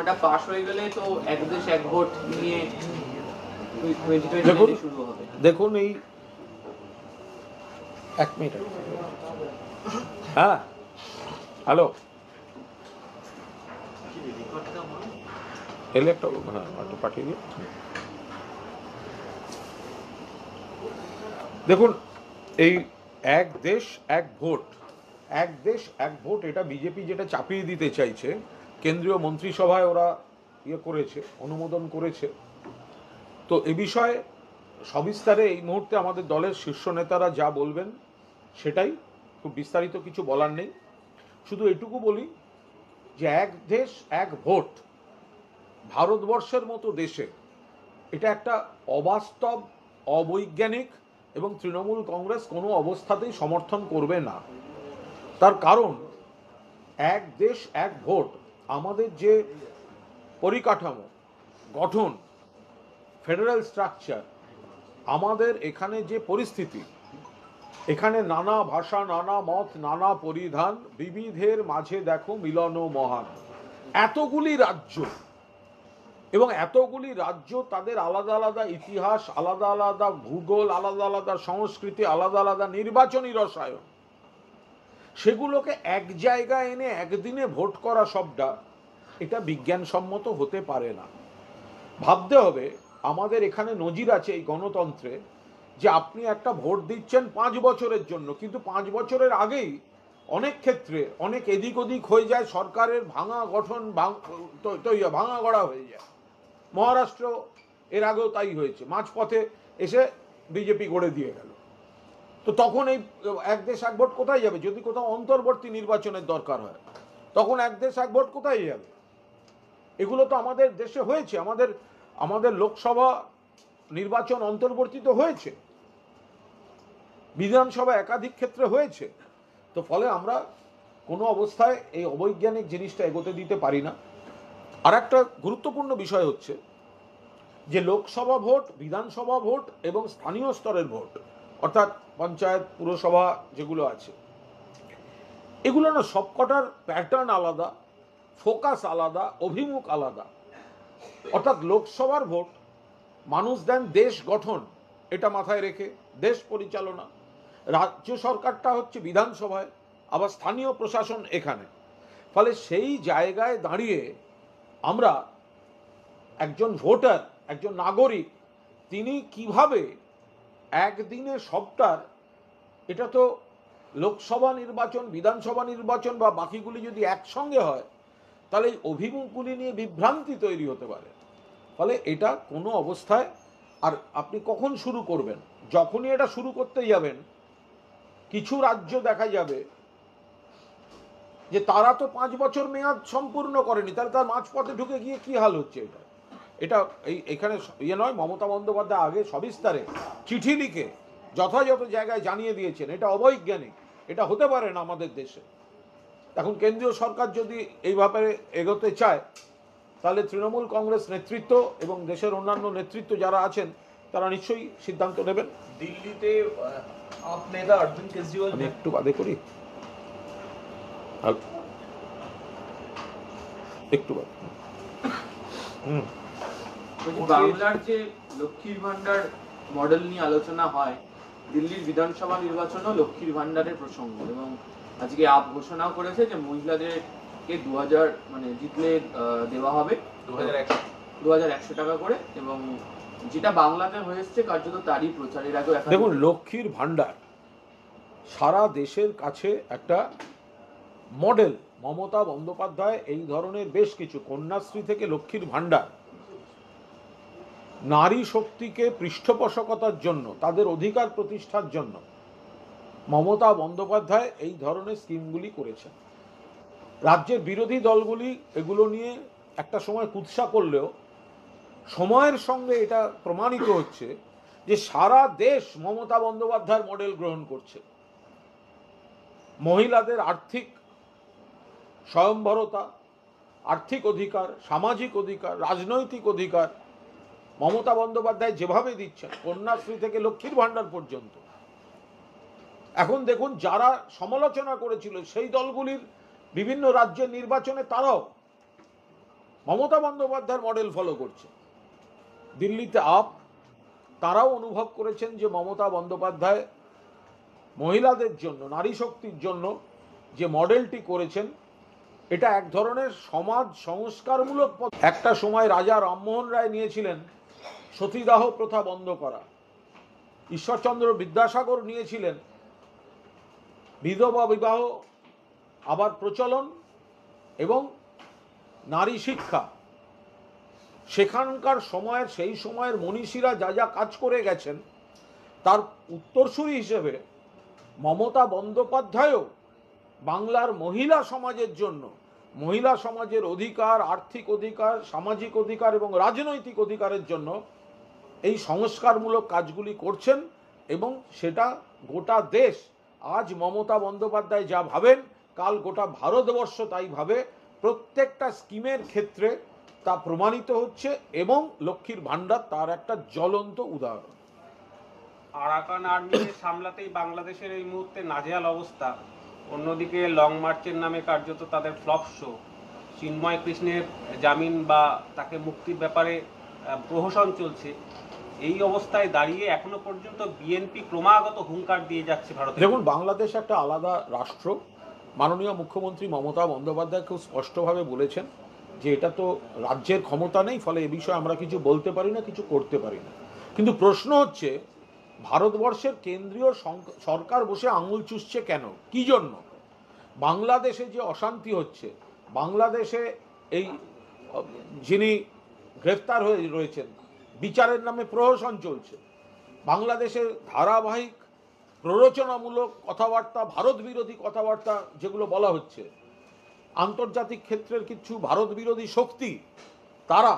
ওটা পাশ হয়ে গেলে তো এক দেশ এক ভোট নিয়ে শুরু হবে। দেখুন এই এক মিনিট, হ্যাঁ হ্যালো, এলে একটা হ্যাঁ একটু পাঠিয়ে দিন। দেখুন এই এক দেশ এক ভোট, এক দেশ এক ভোট, এটা বিজেপি যেটা চাপিয়ে দিতে চাইছে, কেন্দ্রীয় মন্ত্রিসভায় ওরা করেছে, অনুমোদন করেছে। তো এ বিষয়ে সবিস্তারে এই মুহূর্তে আমাদের দলের শীর্ষ নেতারা যা বলবেন সেটাই, খুব বিস্তারিত কিছু বলার নেই। শুধু এটুকু বলি যে এক দেশ এক ভোট ভারতবর্ষের মতো দেশে এটা একটা অবাস্তব, অবৈজ্ঞানিক এবং তৃণমূল কংগ্রেস কোনো অবস্থাতেই সমর্থন করবে না। তার কারণ এক দেশ এক ভোট আমাদের যে পরিকাঠামো, গঠন, ফেডারেল স্ট্রাকচার, আমাদের এখানে যে পরিস্থিতি, এখানে নানা ভাষা, নানা মত, নানা পরিধান, বিবিধের মাঝে দেখো মিলন মহান। এতগুলি রাজ্য এবং এতগুলি রাজ্য, তাদের আলাদা আলাদা ইতিহাস, আলাদা আলাদা ভূগোল, আলাদা আলাদা সংস্কৃতি, আলাদা আলাদা নির্বাচনী রসায়ন, সেগুলোকে এক জায়গায় এনে একদিনে ভোট করা সবটা, এটা বিজ্ঞানসম্মত হতে পারে না। ভাবতে হবে আমাদের এখানে নজির আছে এই গণতন্ত্রে, যে আপনি একটা ভোট দিচ্ছেন 5 বছরের জন্য, কিন্তু 5 বছরের আগেই অনেক ক্ষেত্রে অনেক এদিক ওদিক হয়ে যায়, সরকারের ভাঙা গঠন ভাঙা গড়া হয়ে যায়। মহারাষ্ট্র এর আগেও তাই হয়েছে, মাঝপথে এসে বিজেপি গড়ে দিয়ে গেল। তো তখন এই এক দেশ এক ভোট কোথায় যাবে? যদি কোথাও অন্তর্বর্তী নির্বাচনের দরকার হয়, তখন এক দেশ এক ভোট কোথায় যাবে? এগুলো তো আমাদের দেশে হয়েছে, আমাদের লোকসভা নির্বাচন অন্তর্বর্তীত হয়েছে, বিধানসভা একাধিক ক্ষেত্রে হয়েছে। তো ফলে আমরা কোনো অবস্থায় এই অবৈজ্ঞানিক জিনিসটা এগোতে দিতে পারি না। আর একটা গুরুত্বপূর্ণ বিষয় হচ্ছে যে লোকসভা ভোট, বিধানসভা ভোট এবং স্থানীয় স্তরের ভোট, অর্থাৎ পঞ্চায়েত, পুরসভা যেগুলো আছে, এগুলো না সবকটার প্যাটার্ন আলাদা, ফোকাস আলাদা, অভিমুখ আলাদা। অর্থাৎ লোকসভার ভোট মানুষ দেন দেশ গঠন, এটা মাথায় রেখে, দেশ পরিচালনা। রাজ্য সরকারটা হচ্ছে বিধানসভায়, আবার স্থানীয় প্রশাসন এখানে। ফলে সেই জায়গায় দাঁড়িয়ে আমরা একজন ভোটার, একজন নাগরিক, তিনি কিভাবে একদিনে সবটার, এটা তো লোকসভা নির্বাচন, বিধানসভা নির্বাচন বা বাকিগুলি যদি একসঙ্গে হয়, তাহলে এই অভিমুখগুলি নিয়ে বিভ্রান্তি তৈরি হতে পারে। ফলে এটা কোনো অবস্থায়, আর আপনি কখন শুরু করবেন? যখনই এটা শুরু করতে যাবেন, কিছু রাজ্য দেখা যাবে যে তারা তো 5 বছর মেয়াদ সম্পূর্ণ করেনি, তাহলে তার মাঝপথে ঢুকে গিয়ে কি হাল হচ্ছে। এটা এখানে নয়, মমতা বন্দ্যোপাধ্যায় আগে সবিস্তারে চিঠি লিখে যথাযথ জায়গায় জানিয়ে দিয়েছেন এটা অবৈজ্ঞানিক, এটা হতে পারে না আমাদের দেশে। এখন কেন্দ্রীয় সরকার যদি এই ব্যাপারে এগোতে চায়, তাহলে তৃণমূল কংগ্রেস নেতৃত্ব এবং দেশের অন্যান্য নেতৃত্ব যারা আছেন তারা নিশ্চয়ই সিদ্ধান্ত নেবেন। দিল্লিতে আপ নেতা অরবিন্দ কেজরিওয়াল, আমি একটু বাদে করি, একটু বাদে। বাংলার যে লক্ষ্মীর ভান্ডার মডেল নিয়ে আলোচনা হয়, দিল্লির বিধানসভা নির্বাচনও লক্ষ্মীর ভান্ডারের প্রসঙ্গ, এবং আজকে আপ ঘোষণাও করেছে যে মহিলাদেরকে 2000 মানে জিতলে দেওয়া হবে 2100 টাকা করে, এবং যেটা বাংলাতে হয়েছে কার্যত তারই প্রচারের আগে। দেখুন, লক্ষ্মীর ভান্ডার সারা দেশের কাছে একটা মডেল। মমতা বন্দ্যোপাধ্যায় এই ধরনের বেশ কিছু, কন্যাশ্রী থেকে লক্ষ্মীর ভান্ডার, নারী শক্তিকে পৃষ্ঠপোষকতার জন্য, তাদের অধিকার প্রতিষ্ঠার জন্য মমতা বন্দ্যোপাধ্যায় এই ধরনের স্কিমগুলি করেছেন। রাজ্যের বিরোধী দলগুলি এগুলো নিয়ে একটা সময় কুৎসা করলেও সময়ের সঙ্গে এটা প্রমাণিত হচ্ছে যে সারা দেশ মমতা বন্দ্যোপাধ্যায়ের মডেল গ্রহণ করছে। মহিলাদের আর্থিক স্বয়ংবরতা, আর্থিক অধিকার, সামাজিক অধিকার, রাজনৈতিক অধিকার মমতা বন্দ্যোপাধ্যায় যেভাবে দিচ্ছেন, কন্যাশ্রী থেকে লক্ষ্মীর ভান্ডার পর্যন্ত। এখন দেখুন, যারা সমালোচনা করেছিল সেই দলগুলির বিভিন্ন রাজ্যের নির্বাচনে তারাও মমতা বন্দ্যোপাধ্যায়ের মডেল ফলো করছে। দিল্লিতে আপ তারাও অনুভব করেছেন যে মমতা বন্দ্যোপাধ্যায় মহিলাদের জন্য, নারী শক্তির জন্য যে মডেলটি করেছেন এটা এক ধরনের সমাজ সংস্কারমূলক পথ। একটা সময় রাজা রামমোহন রায় নিয়েছিলেন সতীদাহ প্রথা বন্ধ করা, ঈশ্বরচন্দ্র বিদ্যাসাগর নিয়েছিলেন বিধবা বিবাহ আবার প্রচলন এবং নারী শিক্ষা। সেখানকার সময়ের, সেই সময়ের মনীষীরা যা যা কাজ করে গেছেন তার উত্তরসূরি হিসেবে মমতা বন্দ্যোপাধ্যায়ও বাংলার মহিলা সমাজের জন্য, মহিলা সমাজের অধিকার, আর্থিক অধিকার, সামাজিক অধিকার এবং রাজনৈতিক অধিকারের জন্য এই সংস্কারমূলক কাজগুলি করছেন। এবং সেটা গোটা দেশ, আজ মমতা বন্দ্যোপাধ্যায় যা ভাবেন কাল গোটা ভারতবর্ষ তাই ভাবে। প্রত্যেকটা স্কিমের ক্ষেত্রে তা প্রমাণিত হচ্ছে এবং লক্ষ্মীর ভাণ্ডার তার একটা জ্বলন্ত উদাহরণ। আরাকান আর্মিকে সামলাতেই বাংলাদেশের এই মুহূর্তে নাজেহাল অবস্থা। অন্যদিকে লং মার্চের নামে কার্যত তাদের ফ্লপ শো। চিন্ময় কৃষ্ণের জামিন বা তাকে মুক্তির ব্যাপারে প্রহসন চলছে। এই অবস্থায় দাঁড়িয়ে এখনো পর্যন্ত বিএনপি ক্রমাগত হুঙ্কার দিয়ে যাচ্ছে ভারত। দেখুন, বাংলাদেশ একটা আলাদা রাষ্ট্র। মাননীয় মুখ্যমন্ত্রী মমতা বন্দ্যোপাধ্যায় খুব স্পষ্টভাবে বলেছেন যে এটা তো রাজ্যের ক্ষমতা নেই, ফলে এ বিষয়ে আমরা কিছু বলতে পারি না, কিছু করতে পারি না। কিন্তু প্রশ্ন হচ্ছে ভারতবর্ষের কেন্দ্রীয় সরকার বসে আঙুল চুষছে কেন, কি জন্য? বাংলাদেশে যে অশান্তি হচ্ছে, বাংলাদেশে এই যিনি গ্রেফতার হয়ে রয়েছেন, বিচারের নামে প্রহসন চলছে, বাংলাদেশের ধারাবাহিক প্ররোচনামূলক কথাবার্তা, ভারত বিরোধী কথাবার্তা যেগুলো বলা হচ্ছে, আন্তর্জাতিক ক্ষেত্রের কিছু ভারত বিরোধী শক্তি তারা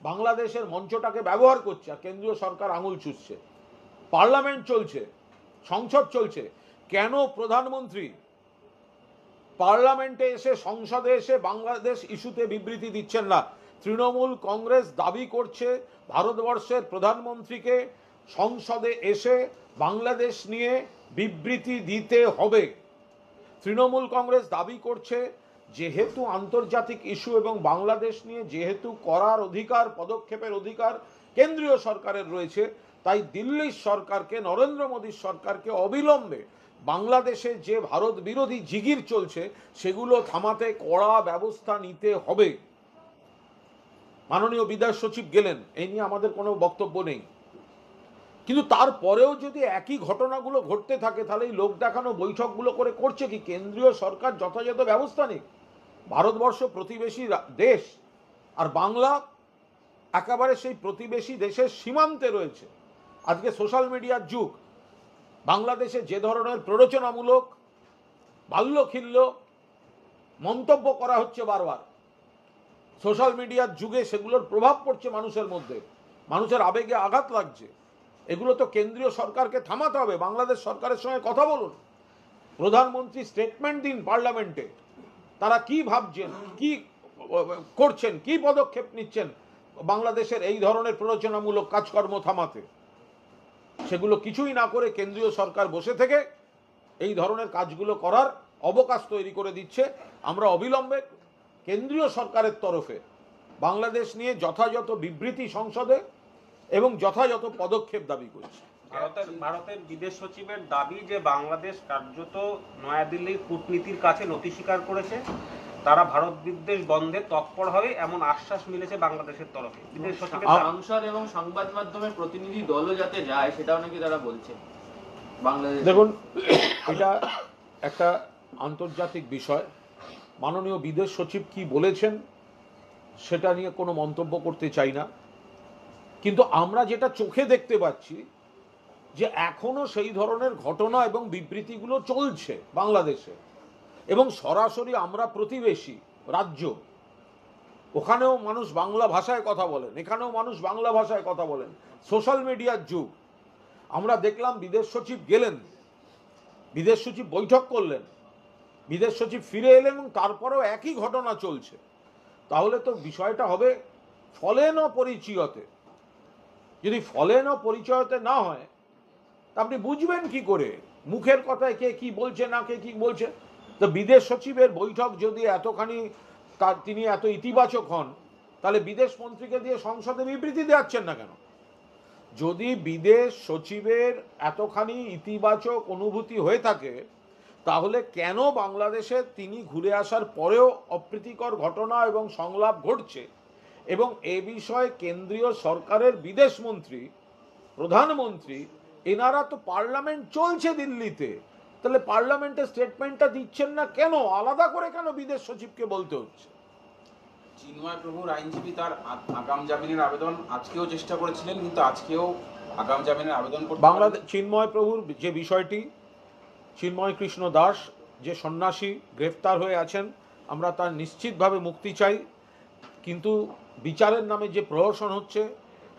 বাংলাদেশের মঞ্চটাকে ব্যবহার করছে আর কেন্দ্রীয় সরকার আঙুল চুষছে। পার্লামেন্ট চলছে, সংসদ চলছে, কেন প্রধানমন্ত্রী পার্লামেন্টে এসে, সংসদে এসে বাংলাদেশ ইস্যুতে বিবৃতি দিচ্ছেন না? তৃণমূল কংগ্রেস দাবি করছে ভারতবর্ষের প্রধানমন্ত্রীকে সংসদে এসে বাংলাদেশ নিয়ে বিবৃতি দিতে হবে। তৃণমূল কংগ্রেস দাবি করছে যেহেতু আন্তর্জাতিক ইস্যু এবং বাংলাদেশ নিয়ে যেহেতু করার অধিকার, পদক্ষেপের অধিকার কেন্দ্রীয় সরকারের রয়েছে, তাই দিল্লির সরকারকে, নরেন্দ্র মোদীর সরকারকে অবিলম্বে বাংলাদেশে যে ভারত বিরোধী জিগির চলছে সেগুলো থামাতে কড়া ব্যবস্থা নিতে হবে। মাননীয় বিদেশ সচিব গেলেন, এই নিয়ে আমাদের কোনো বক্তব্য নেই, কিন্তু তারপরেও যদি একই ঘটনাগুলো ঘটতে থাকে তাহলে এই লোক দেখানো বৈঠকগুলো করে করছে কি? কেন্দ্রীয় সরকার যথাযথ ব্যবস্থা নিক। ভারতবর্ষ প্রতিবেশী দেশ, আর বাংলা একেবারে সেই প্রতিবেশী দেশের সীমান্তে রয়েছে। আজকে সোশ্যাল মিডিয়ার যুগ, বাংলাদেশে যে ধরনের প্ররোচনামূলক বাল্যখিল্য মন্তব্য করা হচ্ছে বারবার, সোশ্যাল মিডিয়ার যুগে সেগুলোর প্রভাব পড়ছে মানুষের মধ্যে, মানুষের আবেগে আঘাত লাগছে। এগুলো তো কেন্দ্রীয় সরকারকে থামাতে হবে। বাংলাদেশ সরকারের সঙ্গে কথা বলুন, প্রধানমন্ত্রী স্টেটমেন্ট দিন পার্লামেন্টে, তারা কি ভাবছেন, কি করছেন, কি পদক্ষেপ নিচ্ছেন বাংলাদেশের এই ধরনের প্ররোচনামূলক কাজকর্ম থামাতে। সেগুলো কিছুই না করে কেন্দ্রীয় সরকার বসে থেকে এই ধরনের কাজগুলো করার অবকাশ তৈরি করে দিচ্ছে। আমরা অবিলম্বে কেন্দ্রীয় সরকারের তরফে বাংলাদেশ নিয়ে যথাযথ বিবৃতি সংসদে এবং যথাযথ পদক্ষেপ দাবি করছি। ভারতের বিদেশ সচিবের দাবি যে বাংলাদেশ কার্যত নয়াদিল্লির কূটনীতির কাছে নথি স্বীকার করেছে, তারা ভারত বিদ্বেষ বন্ধে তৎপর হবে এমন আশ্বাস মিলেছে বাংলাদেশের তরফে। বিদেশ সচিবের সাংসদ এবং সংবাদ মাধ্যমের প্রতিনিধি দলও যাতে যায় সেটাও নাকি তারা বলছে বাংলাদেশ। দেখুন, এটা একটা আন্তর্জাতিক বিষয়। মাননীয় বিদেশ সচিব কি বলেছেন সেটা নিয়ে কোনো মন্তব্য করতে চাই না, কিন্তু আমরা যেটা চোখে দেখতে পাচ্ছি যে এখনো সেই ধরনের ঘটনা এবং বিবৃতিগুলো চলছে বাংলাদেশে, এবং সরাসরি আমরা প্রতিবেশী রাজ্য, ওখানেও মানুষ বাংলা ভাষায় কথা বলেন, এখানেও মানুষ বাংলা ভাষায় কথা বলেন। সোশ্যাল মিডিয়ার যুগ। আমরা দেখলাম বিদেশ সচিব গেলেন, বিদেশ সচিব বৈঠক করলেন, বিদেশ সচিব ফিরে এলেন এবং তারপরেও একই ঘটনা চলছে। তাহলে তো বিষয়টা হবে ফলেন পরিচয়তে। যদি ফলেন পরিচয়তে না হয় তা আপনি বুঝবেন কি করে মুখের কথায় কে কি বলছে না কে কি বলছে? তো বিদেশ সচিবের বৈঠক যদি এতখানি তিনি এত ইতিবাচক হন, তাহলে বিদেশ মন্ত্রীকে দিয়ে সংসদে বিবৃতি দেওয়াচ্ছেন না কেন? যদি বিদেশ সচিবের এতখানি ইতিবাচক অনুভূতি হয়ে থাকে, তাহলে কেন বাংলাদেশে তিনি ঘুরে আসার পরেও অপ্রীতিকর ঘটনা এবং সংলাপ ঘটছে, এবং এ বিষয়ে কেন্দ্রীয় সরকারের বিদেশ মন্ত্রী, প্রধানমন্ত্রী, এনারা তো পার্লামেন্ট চলছে দিল্লিতে, তাহলে পার্লামেন্টের স্টেটমেন্টটা দিচ্ছেন না কেন? আলাদা করে কেন বিদেশ সচিবকে বলতে হচ্ছে? চিন্ময় প্রভুর আইনজীবী তার আগাম জামিনের আবেদন আজকেও চেষ্টা করেছিলেন, কিন্তু আজকেও আগাম জামিনের আবেদন করতে বাংলাদেশ চিন্ময় প্রভুর যে বিষয়টি, চিন্ময় কৃষ্ণ দাস যে সন্ন্যাসী গ্রেফতার হয়ে আছেন, আমরা তার নিশ্চিতভাবে মুক্তি চাই, কিন্তু বিচারের নামে যে প্রহসন হচ্ছে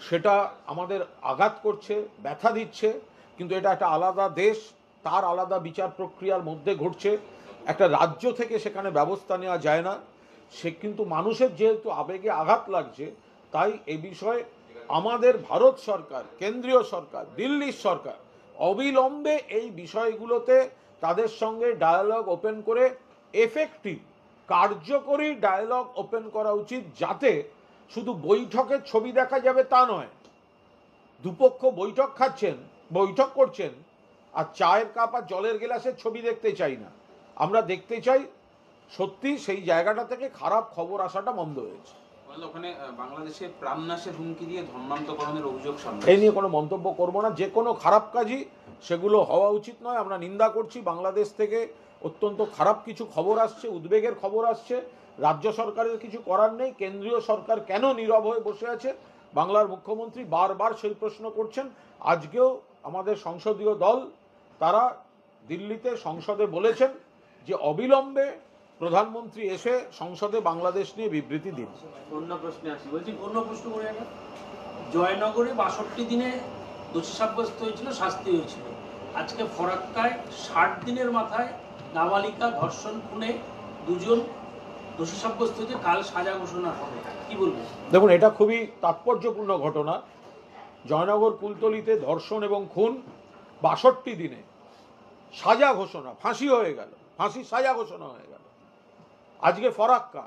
সেটা আমাদের আঘাত করছে, ব্যথা দিচ্ছে, কিন্তু এটা একটা আলাদা দেশ, তার আলাদা বিচার প্রক্রিয়ার মধ্যে ঘটছে, একটা রাজ্য থেকে সেখানে ব্যবস্থা নেওয়া যায় না। সে কিন্তু মানুষের যেহেতু আবেগে আঘাত লাগছে, তাই এ বিষয়ে আমাদের ভারত সরকার, কেন্দ্রীয় সরকার, দিল্লির সরকার অবিলম্বে এই বিষয়গুলোতে তাদের সঙ্গে ডায়ালগ ওপেন করে এফেক্টিভ কার্যকরী ডায়ালগ ওপেন করা উচিত, যাতে শুধু বৈঠকের ছবি দেখা যাবে তা নয়। দুপক্ষ বৈঠক করছেন, আর চায়ের কাপ আর জলের গ্লাসের ছবি দেখতে চাই না। আমরা দেখতে চাই সত্যি সেই জায়গাটা থেকে খারাপ খবর আসাটা বন্ধ হয়েছে। ওখানে বাংলাদেশে প্রাণনাশের হুমকি দিয়ে ধর্মান্তকরণের অভিযোগ সামনে, এই নিয়ে কোনো মন্তব্য করব না। যে কোনো খারাপ কাজই সেগুলো হওয়া উচিত নয়, আমরা নিন্দা করছি। বাংলাদেশ থেকে অত্যন্ত খারাপ কিছু খবর আসছে, উদ্বেগের খবর আসছে। রাজ্য সরকারের কিছু করার নেই। কেন্দ্রীয় সরকার কেন নীরব হয়ে বসে আছে? বাংলার মুখ্যমন্ত্রী বারবার সেই প্রশ্ন করছেন। আজকেও আমাদের সংসদীয় দল তারা দিল্লিতে সংসদে বলেছেন যে অবিলম্বে প্রধানমন্ত্রী এসে সংসদে বাংলাদেশ নিয়ে বিবৃতি দিন। অন্য প্রশ্নে আসি, বলছি অন্য প্রশ্ন করে একটা জয়নগরে 62 দিনে দোষী সাব্যস্ত হয়েছিল, শাস্তি হয়েছিল। আজকে ফরাক্কায় 60 দিনের মাথায় নাবালিকা ধর্ষণ খুনে দুজন দোষী সাব্যস্ত হয়েছে, কাল সাজা ঘোষণা হবে, কি বলবো? দেখুন, এটা খুবই তাৎপর্যপূর্ণ ঘটনা। জয়নগর কুলতলিতে ধর্ষণ এবং খুন, 62 দিনে সাজা ঘোষণা, ফাঁসি হয়ে গেল, ফাঁসির সাজা ঘোষণা হয়ে গেল। আজকে ফরাক্কা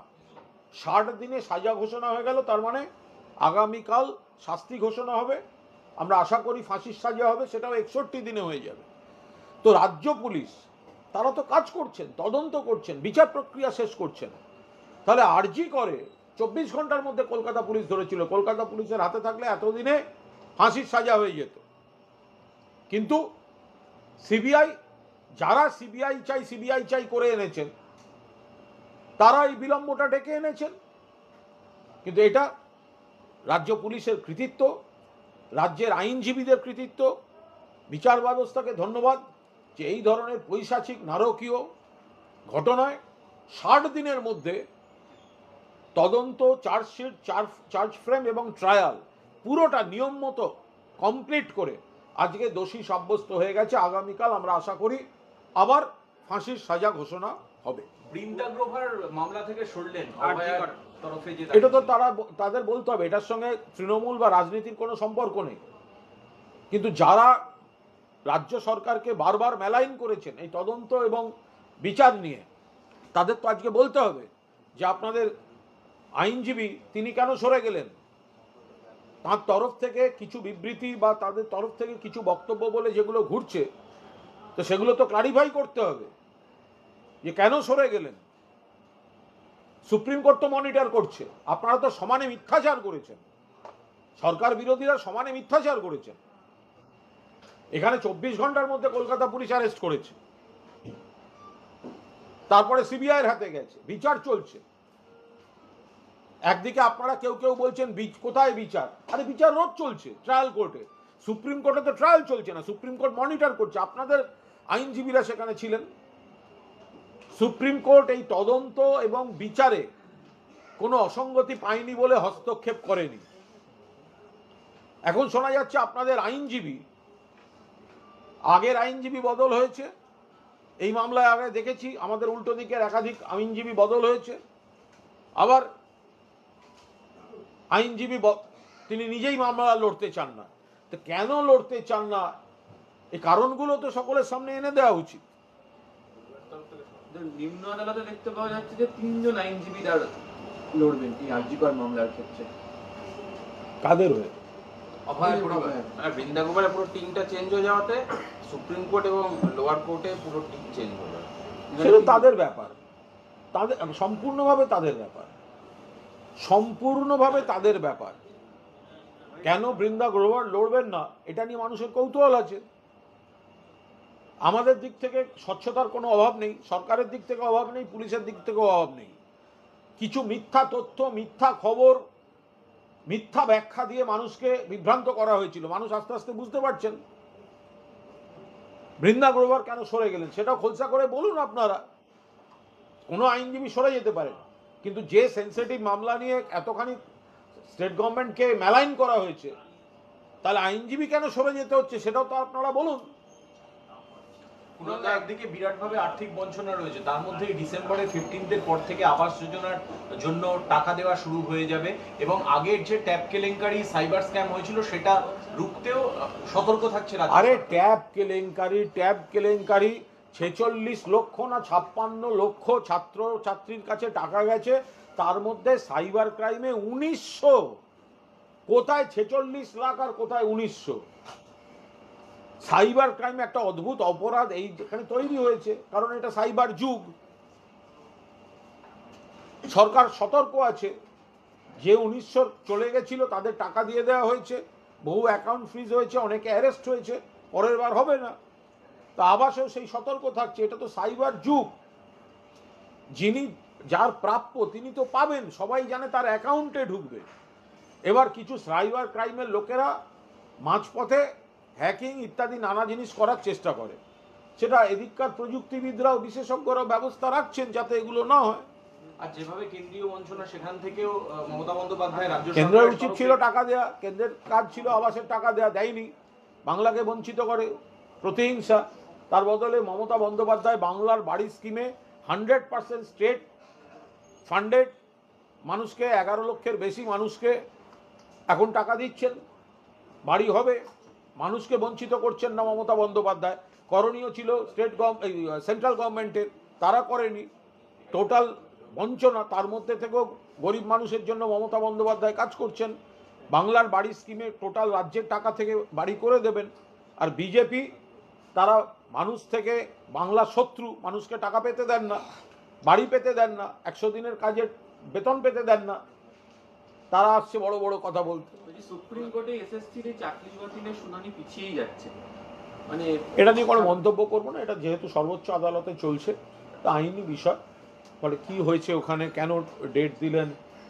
60 দিনে সাজা ঘোষণা হয়ে গেল, তার মানে আগামীকাল শাস্তি ঘোষণা হবে। আমরা আশা করি ফাঁসির সাজা হবে, সেটাও 61 দিনে হয়ে যাবে। তো রাজ্য পুলিশ তারা তো কাজ করছেন, তদন্ত করছেন, বিচার প্রক্রিয়া শেষ করছেন। তাহলে আরজি করে 24 ঘন্টার মধ্যে কলকাতা পুলিশ ধরেছিল। কলকাতা পুলিশের হাতে থাকলে এতদিনে ফাঁসির সাজা হয়ে যেত। কিন্তু সিবিআই, যারা সিবিআই চাই করে এনেছেন, তারা এই বিলম্বটা ডেকে এনেছেন। কিন্তু এটা রাজ্য পুলিশের কৃতিত্ব, রাজ্যের আইনজীবীদের কৃতিত্ব। বিচার ব্যবস্থাকে ধন্যবাদ যে এই ধরনের পৈশাচিক নারকীয় ঘটনায় 60 দিনের মধ্যে তদন্ত, চার্জশিট, চার্জ ফ্রেম এবং ট্রায়াল পুরোটা নিয়ম মতো কমপ্লিট করে আজকে দোষী সাব্যস্ত হয়ে গেছে। আগামীকাল আমরা আশা করি আবার ফাঁসির সাজা ঘোষণা হবে। বৃন্দা গ্রোভার মামলা থেকে সরলেন অভয়ার তরফে, যে এটা তো তাদের বলতে হবে, এটার সঙ্গে তৃণমূল বা রাজনীতির কোনো সম্পর্ক নেই। কিন্তু যারা রাজ্য সরকারকে বারবার মেলাইন করেছেন এই তদন্ত এবং বিচার নিয়ে, তাদের তো আজকে বলতে হবে যে আপনাদের আইনজীবী তিনি কেন সরে গেলেন। তার তরফ থেকে কিছু বিবৃতি বা তাদের তরফ থেকে কিছু বক্তব্য বলে যেগুলো ঘুরছে, তো সেগুলো তো ক্লারিফাই করতে হবে যে কেন সরে গেলেন। সুপ্রিম কোর্ট তো মনিটর করছে। আপনারা তো সমানে মিথ্যাচার করেছেন, সরকার বিরোধীরা সমানে মিথ্যাচার করেছেন। এখানে 24 ঘন্টার মধ্যে কলকাতা পুলিশ অ্যারেস্ট করেছে, তারপরে সিবিআইয়ের হাতে গেছে, বিচার চলছে। একদিকে আপনারা কেউ কেউ বলছেন কোথায় বিচার? আরে বিচার রোজ চলছে ট্রায়াল কোর্টে। সুপ্রিম কোর্টে তো ট্রায়াল চলছে না, সুপ্রিম কোর্ট মনিটর করছে। আপনাদের আইনজীবীরা সেখানে ছিলেন। সুপ্রিম কোর্ট এই তদন্ত এবং বিচারে কোনো অসঙ্গতি পায়নি বলে হস্তক্ষেপ করেনি। এখন শোনা যাচ্ছে আপনাদের আইনজীবী, আগের আইনজীবী বদল হয়েছে। এই মামলায় আগে দেখেছি আমাদের উল্টো দিকের একাধিক আইনজীবী বদল হয়েছে। আবার আইনজীবী তিনি নিজেই মামলা লড়তে চান না। তো কেন লড়তে চান না, এই কারণগুলো তো সকলের সামনে এনে দেওয়া উচিত। নিম্ন আদালতে দেখতে পাওয়া যাচ্ছে যে 3 জন আইনজীবী তার লড়বেন এই আরজিকর মামলার ক্ষেত্রে? কাদের হয়ে? অভয়ের পরিবার। মানে বৃন্দাগোপালের পুরো টিমটা চেঞ্জ হয়ে যাওয়াতে সুপ্রিম কোর্ট এবং লোয়ার কোর্টে পুরো টিম চেঞ্জ হয়ে যাবে। সেটা তাদের ব্যাপার, তাদের সম্পূর্ণভাবে তাদের ব্যাপার, সম্পূর্ণভাবে তাদের ব্যাপার। কেন বৃন্দা গ্রোভার লড়বেন না এটা নিয়ে মানুষের কৌতূহল আছে। আমাদের দিক থেকে স্বচ্ছতার কোনো অভাব নেই, সরকারের দিক থেকে অভাব নেই, পুলিশের দিক থেকেও অভাব নেই। কিছু মিথ্যা তথ্য, মিথ্যা খবর, মিথ্যা ব্যাখ্যা দিয়ে মানুষকে বিভ্রান্ত করা হয়েছিল। মানুষ আস্তে আস্তে বুঝতে পারছেন। বৃন্দা গ্রোভার কেন সরে গেলেন সেটাও খোলসা করে বলুন আপনারা। কোনো আইনজীবী সরে যেতে পারেন, কিন্তু যে সেন্সিটিভ মামলা নিয়ে এতখানি স্টেট গভর্নমেন্টকে মেলাইন করা হয়েছে, তাহলে আইনজীবী কেন সরে যেতে হচ্ছে সেটাও তো আপনারা বলুন। কুণালদা, একদিকে বিরাটভাবে আর্থিক বঞ্চনা রয়েছে, তার মধ্যে ডিসেম্বরের 15 পর থেকে আবাস যোজনার জন্য টাকা দেওয়া শুরু হয়ে যাবে এবং আগের যে ট্যাপ কেলেঙ্কারি সাইবার স্ক্যাম হয়েছিল সেটা রুখতেও সতর্ক থাকছে রাজ্য আরে সরকার। ট্যাব কেলেঙ্কারি 46 লক্ষ না 56 লক্ষ ছাত্র ছাত্রীর কাছে টাকা গেছে, তার মধ্যে সাইবার ক্রাইমে 1900। কোথায় 46 লাখ আর কোথায় 1900? সাইবার ক্রাইম একটা অদ্ভুত অপরাধ এই যেখানে তৈরি হয়েছে, কারণ এটা সাইবার যুগ। সরকার সতর্ক আছে, যে 1900 চলে গেছিল তাদের টাকা দিয়ে দেওয়া হয়েছে, বহু অ্যাকাউন্ট ফ্রিজ হয়েছে, অনেকে অ্যারেস্ট হয়েছে, পরের বার হবে না। তা আবাসেও সেই সতর্ক থাকছে, এটা তো সাইবার যুগ। যিনি যার প্রাপ্য তিনি তো পাবেন, সবাই জানে তার অ্যাকাউন্টে ঢুকবে। এবার কিছু সাইবার ক্রাইমের লোকেরা মাঝপথে হ্যাকিং ইত্যাদি নানা জিনিস করার চেষ্টা করে, সেটা এদিককার প্রযুক্তিবিদরাও বিশেষজ্ঞরাও ব্যবস্থা রাখছেন যাতে এগুলো না হয়। আর যেভাবে কেন্দ্রীয় বঞ্চনা, সেখান থেকেও মমতা বন্দ্যোপাধ্যায় রাজ্য কেন্দ্রের সরকারের উচিত তরফে- ছিল টাকা দেয়া, কেন্দ্রের কাজ ছিল আবাসের টাকা দেয়া, দেয়নি, বাংলাকে বঞ্চিত করে, প্রতিহিংসা। তার বদলে মমতা বন্দ্যোপাধ্যায় বাংলার বাড়ি স্কিমে 100% স্টেট ফান্ডেড মানুষকে, 11 লক্ষের বেশি মানুষকে এখন টাকা দিচ্ছেন, বাড়ি হবে। মানুষকে বঞ্চিত করছেন না মমতা বন্দ্যোপাধ্যায়। করণীয় ছিল সেন্ট্রাল গভর্নমেন্টের, তারা করেনি। টোটাল বঞ্চনা, তার মধ্যে থেকেও গরিব মানুষের জন্য মমতা বন্দ্যোপাধ্যায় কাজ করছেন। বাংলার বাড়ি স্কিমে টোটাল রাজ্যের টাকা থেকে বাড়ি করে দেবেন। আর বিজেপি তারা মানুষ থেকে, বাংলার শত্রু, মানুষকে টাকা পেতে দেন না, বাড়ি পেতে দেন না, 100 দিনের কাজের বেতন পেতে দেন না, তারা আসছে বড় বড় কথা বলতে। সুপ্রিম কোর্টে এসএসসির এই চাকরি বাতিলের শুনানি পিছিয়েই যাচ্ছে, মানে এটা নিয়ে কোনো মন্তব্য করবো না, এটা যেহেতু সর্বোচ্চ আদালতে চলছে, তা আইনি বিষয়। ফলে কি হয়েছে ওখানে, কেন ডেট দিলেন,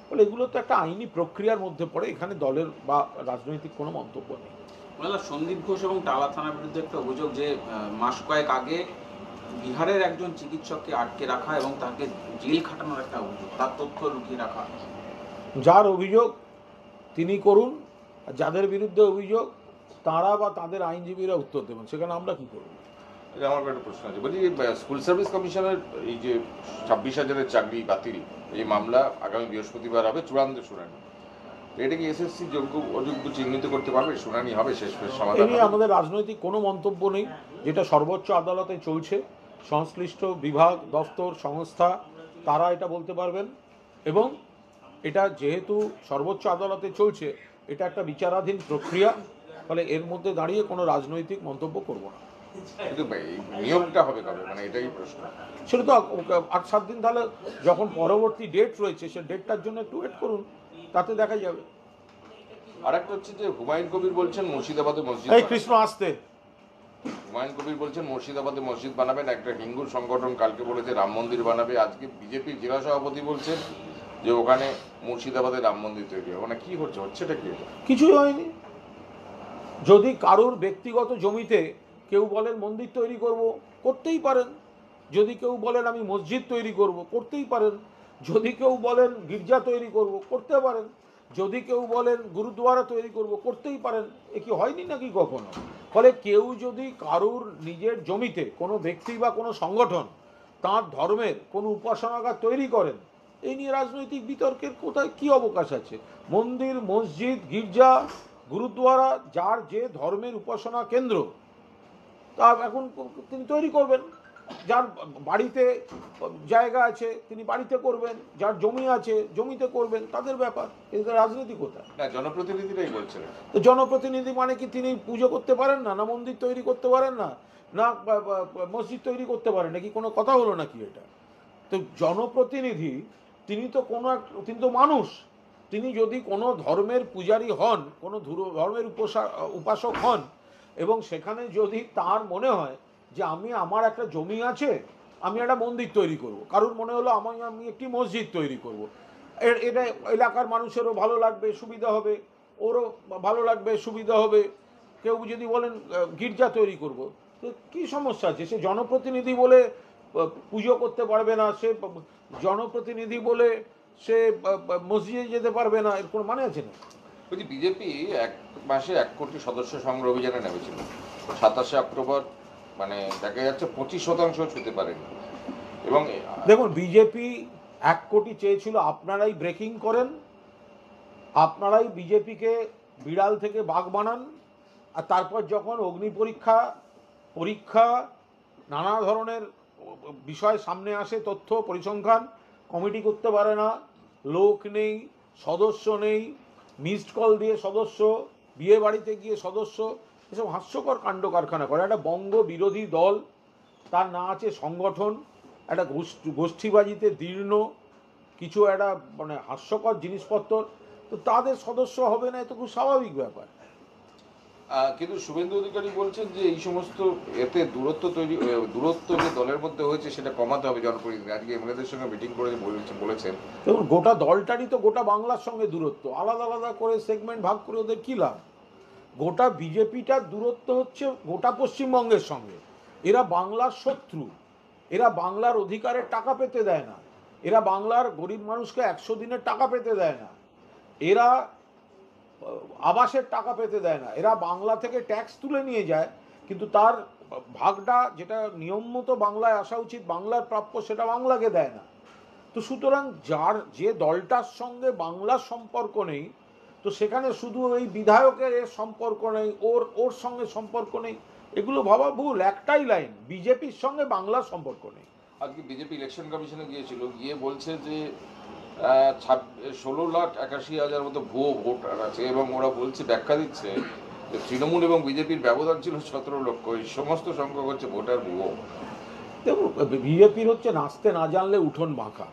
ফলে এগুলো তো একটা আইনি প্রক্রিয়ার মধ্যে পড়ে, এখানে দলের বা রাজনৈতিক কোনো মন্তব্য নেই। বললাম সন্দীপ ঘোষ এবং টালা থানার বিরুদ্ধে একটা অভিযোগ যে মাস কয়েক আগে বিহারের একজন চিকিৎসককে আটকে রাখা এবং তাকে জেল খাটানোর একটা অভিযোগ, তার তথ্য লুকিয়ে রাখা। যার অভিযোগ তিনি করুন, আর যাদের বিরুদ্ধে অভিযোগ তারা বা তাদের আইনজীবীরা উত্তর দেবেন, সেখানে আমরা কি করব? এটা আমার একটা প্রশ্ন আছে, বলছি স্কুল সার্ভিস কমিশনের এই যে 26,000-এর চাকরি বাতিল, এই মামলা আগামী বৃহস্পতিবার হবে চূড়ান্ত শুনানি। এটা কি এসএসসি যোগ্য অযোগ্য চিহ্নিত করতে পারবে? শুনানি হবে, শেষ এ সমাধান নিয়ে হবে? আমাদের রাজনৈতিক কোনো মন্তব্য নেই, যেটা সর্বোচ্চ আদালতে চলছে, সংশ্লিষ্ট বিভাগ, দফতর, সংস্থা তারা এটা বলতে পারবেন। এবং এটা যেহেতু সর্বোচ্চ আদালতে চলছে, এটা একটা বিচারাধীন প্রক্রিয়া, ফলে এর মধ্যে দাঁড়িয়ে কোনো রাজনৈতিক মন্তব্য করব না। কিন্তু এই নিয়োগটা হবে কবে, মানে এটাই প্রশ্ন। সেটা তো 8-7 দিন, তাহলে যখন পরবর্তী ডেট রয়েছে সে ডেটটার জন্য একটু ওয়েট করুন, তাতে দেখা যাবে। আর একটা হচ্ছে যে হুমায়ুন কবির বলছেন মুর্শিদাবাদে মসজিদ এই কৃষ্ণ আসতে, হুমায়ুন কবির বলছেন মুর্শিদাবাদে মসজিদ বানাবেন, একটা হিন্দু সংগঠন কালকে বলেছে রাম মন্দির বানাবে, আজকে বিজেপির জেলা সভাপতি বলছেন যে ওখানে মুর্শিদাবাদে রাম মন্দির তৈরি হবে। মানে কি হচ্ছেটা কি? কিছুই হয়নি। যদি কারোর ব্যক্তিগত জমিতে কেউ বলেন মন্দির তৈরি করব, করতেই পারেন। যদি কেউ বলেন আমি মসজিদ তৈরি করব, করতেই পারেন। যদি কেউ বলেন গির্জা তৈরি করব, করতে পারেন। যদি কেউ বলেন গুরুদুয়ারা তৈরি করব, করতেই পারেন। এ কি হয়নি নাকি কখনো? ফলে কেউ যদি কারোর নিজের জমিতে কোনো ব্যক্তি বা কোনো সংগঠন তার ধর্মের কোনো উপাসনাগার তৈরি করেন, এই নিয়ে রাজনৈতিক বিতর্কের কোথায় কি অবকাশ আছে? মন্দির, মসজিদ, গির্জা, গুরুদুয়ারা যার যে ধর্মের উপাসনা কেন্দ্র, তা এখন তিনি তৈরি করবেন। যার বাড়িতে জায়গা আছে তিনি বাড়িতে করবেন, যার জমি আছে জমিতে করবেন, তাদের ব্যাপার। কিন্তু রাজনীতি কোথায়? না, জনপ্রতিনিধিরাই বলছেন। তো জনপ্রতিনিধি মানে কি তিনি পুজো করতে পারেন না, না মন্দির তৈরি করতে পারেন না, না মসজিদ তৈরি করতে পারেন নাকি? কোনো কথা হলো নাকি এটা? তো জনপ্রতিনিধি তিনি তো তিনি তো মানুষ। তিনি যদি কোনো ধর্মের পূজারী হন, কোনো ধর্মের উপাসক হন, এবং সেখানে যদি তার মনে হয় যে আমার একটা জমি আছে, আমি একটা মন্দির তৈরি করব, কারোর মনে হলো আমি একটি মসজিদ তৈরি করব, এটা এলাকার মানুষেরও ভালো লাগবে, সুবিধা হবে, ওরও ভালো লাগবে, সুবিধা হবে। কেউ যদি বলেন গির্জা তৈরি করব, তো কী সমস্যা আছে? সে জনপ্রতিনিধি বলে পুজো করতে পারবে না, সে জনপ্রতিনিধি বলে সে মসজিদে যেতে পারবে না, এর কোনো মানে আছে না? বলছি, বিজেপি 1 মাসে 1 কোটি সদস্য সংগ্রহ অভিযানে নেমেছিল। 27শে অক্টোবর মানে দেখা যাচ্ছে 25% ছুঁতে পারেনি। এবং দেখুন, বিজেপি 1 কোটি চেয়েছিল, আপনারাই ব্রেকিং করেন, আপনারাই বিজেপিকে বিড়াল থেকে বাঘ বানান, আর তারপর যখন অগ্নি পরীক্ষা নানা ধরনের বিষয় সামনে আসে, তথ্য পরিসংখ্যান, কমিটি করতে পারে না, লোক নেই, সদস্য নেই, মিসড কল দিয়ে সদস্য, বিয়ে বাড়িতে গিয়ে সদস্য, এসব হাস্যকর কাণ্ড কারখানা করে একটা বঙ্গ বিরোধী দল। তার না আছে সংগঠন, একটা গোষ্ঠীবাজিতে দীর্ণ কিছু একটা মানে হাস্যকর জিনিসপত্র, তো তাদের সদস্য হবে না, এ তো খুব স্বাভাবিক ব্যাপার। কিন্তু শুভেন্দু অধিকারী বলছেন যে এই সমস্ত এতে দূরত্ব যে দলের মধ্যে হয়েছে সেটা কমাতে হবে জনপ্রতিনিধি। আজকে এমএলএদের সঙ্গে মিটিং করে বলেছেন। দেখুন, গোটা দলটারই তো গোটা বাংলার সঙ্গে দূরত্ব, আলাদা আলাদা করে সেগমেন্ট ভাগ করে ওদের কী লাভ? গোটা বিজেপিটার দূরত্ব হচ্ছে গোটা পশ্চিমবঙ্গের সঙ্গে। এরা বাংলার শত্রু, এরা বাংলার অধিকারের টাকা পেতে দেয় না, এরা বাংলার গরিব মানুষকে 100 দিনের টাকা পেতে দেয় না, এরা আবাসের টাকা পেতে দেয় না, এরা বাংলা থেকে ট্যাক্স তুলে নিয়ে যায়, কিন্তু তার ভাগটা যেটা নিয়ম মতো বাংলায় আসা উচিত, বাংলার প্রাপ্য, সেটা বাংলাকে দেয় না। তো সুতরাং যে দলটার সঙ্গে বাংলার সম্পর্ক নেই, তো সেখানে শুধু এই বিধায়কের এর সম্পর্ক নেই, ওর সঙ্গে সম্পর্ক নেই, এগুলো ভাবা ভুল। একটাই লাইন, বিজেপির সঙ্গে বাংলার সম্পর্ক নেই। আজকে বিজেপি ইলেকশন কমিশনে গিয়েছিল, গিয়ে বলছে যে 16,81,000 মতো ভুয়ো ভোটার আছে, এবং ওরা বলছে, ব্যাখ্যা দিচ্ছে যে তৃণমূল এবং বিজেপির ব্যবধান ছিল 17 লক্ষ, এই সমস্ত সংখ্যক হচ্ছে ভোটার ভুয়ো। দেখুন, বিজেপির হচ্ছে নাচতে না জানলে উঠোন বাঁকা।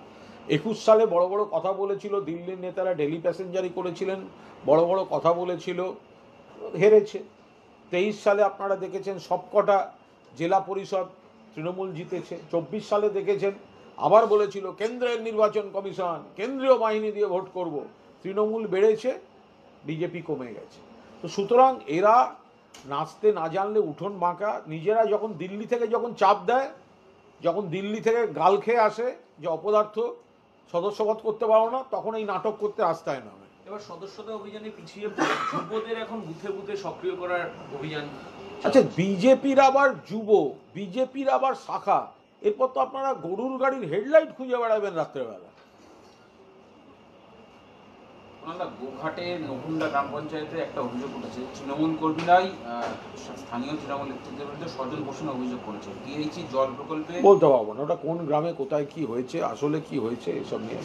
21 সালে বড় বড় কথা বলেছিল, দিল্লির নেতারা ডেলি প্যাসেঞ্জারি করেছিলেন, বড় বড় কথা বলেছিল, হেরেছে। 23 সালে আপনারা দেখেছেন সবকটা জেলা পরিষদ তৃণমূল জিতেছে। 24 সালে দেখেছেন আবার বলেছিল কেন্দ্রের নির্বাচন কমিশন, কেন্দ্রীয় বাহিনী দিয়ে ভোট করব, তৃণমূল বেড়েছে, বিজেপি কমে গেছে। তো সুতরাং এরা নাচতে না জানলে উঠোন বাঁকা। নিজেরা যখন দিল্লি থেকে চাপ দেয়, যখন দিল্লি থেকে গাল খেয়ে আসে যে অপদার্থ সদস্যপদ করতে পারো না, তখন এই নাটক করতে রাস্তায় নামে। এবার সদস্যতা অভিযানে পিছিয়ে পড়ে যুবদের এখন বুথে বুথে সক্রিয় করার অভিযান। আচ্ছা, বিজেপির আবার যুব, বিজেপির আবার শাখা, এরপর তো আপনারা গরুর গাড়ির হেডলাইট খুঁজে বেড়াবেন রাত্রেবেলা। গোঘাটের নকুন্ডা গ্রাম পঞ্চায়েতে একটা অভিযোগ উঠেছে, তৃণমূল কর্মীরাই স্থানীয় তৃণমূল নেতৃত্বের বিরুদ্ধে স্বজন পোষণ অভিযোগ করেছে। ডিএইচি জল প্রকল্পে বলতে পারবো না ওটা কোন গ্রামে কোথায় কি হয়েছে, আসলে কি হয়েছে, এসব নিয়ে।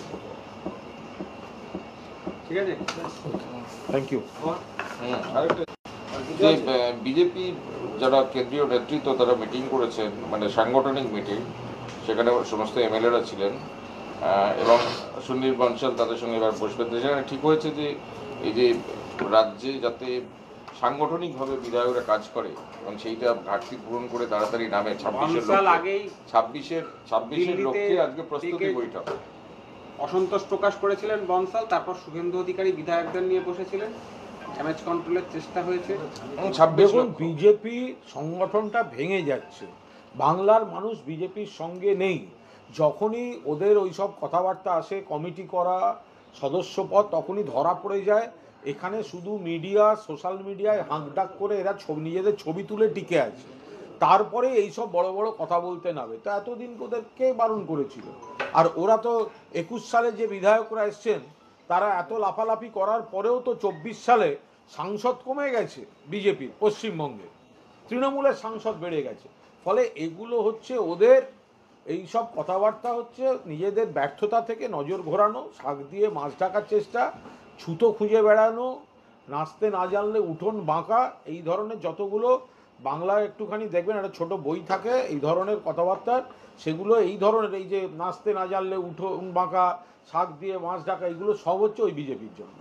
ঠিক আছে, থ্যাংক ইউ। যে বিজেপি যারা কেন্দ্রীয় নেতৃত্ব তারা মিটিং করেছেন, মানে সাংগঠনিক মিটিং, সেখানে সমস্ত এমএলএরা ছিলেন, এবং সুনীল বনসাল তাদের সঙ্গে এবার বসবেন। সেখানে ঠিক হয়েছে যে এই যে রাজ্যে যাতে সাংগঠনিকভাবে বিধায়করা কাজ করে এবং সেইটা ঘাটতি পূরণ করে তাড়াতাড়ি নামে 26-এর লক্ষ্যে আজকে প্রস্তুতি বৈঠক। অসন্তোষ প্রকাশ করেছিলেন বনসাল, তারপর শুভেন্দু অধিকারী বিধায়কদের নিয়ে বসেছিলেন, ড্যামেজ কন্ট্রোলের চেষ্টা হয়েছে। দেখুন, বিজেপি সংগঠনটা ভেঙে যাচ্ছে, বাংলার মানুষ বিজেপির সঙ্গে নেই। যখনই ওদের ওইসব কথাবার্তা আসে, কমিটি করা, সদস্যপদ, তখনই ধরা পড়ে যায়। এখানে শুধু মিডিয়া, সোশ্যাল মিডিয়ায় হাঁকডাক করে এরা নিজেদের ছবি তুলে টিকে আছে, তারপরে এইসব বড় বড় কথা বলতে নামে। তো এতদিন ওদের কে বারণ করেছিল? আর ওরা তো 21 সালে যে বিধায়করা এসছেন, তারা এত লাফালাফি করার পরেও তো 24 সালে সাংসদ কমে গেছে বিজেপির পশ্চিমবঙ্গে, তৃণমূলের সাংসদ বেড়ে গেছে। ফলে এগুলো হচ্ছে ওদের এই সব কথাবার্তা হচ্ছে নিজেদের ব্যর্থতা থেকে নজর ঘোরানো, শাক দিয়ে মাছ ঢাকার চেষ্টা, ছুতো খুঁজে বেড়ানো, নাচতে না জানলে উঠোন বাঁকা, এই ধরনের যতগুলো বাংলায় একটুখানি দেখবেন একটা ছোট বই থাকে এই ধরনের কথাবার্তার, সেগুলো এই ধরনের, এই যে নাচতে না জানলে উঠোন বাঁকা, শাক দিয়ে মাছ ঢাকা, এগুলো সব হচ্ছে ওই বিজেপির জন্য।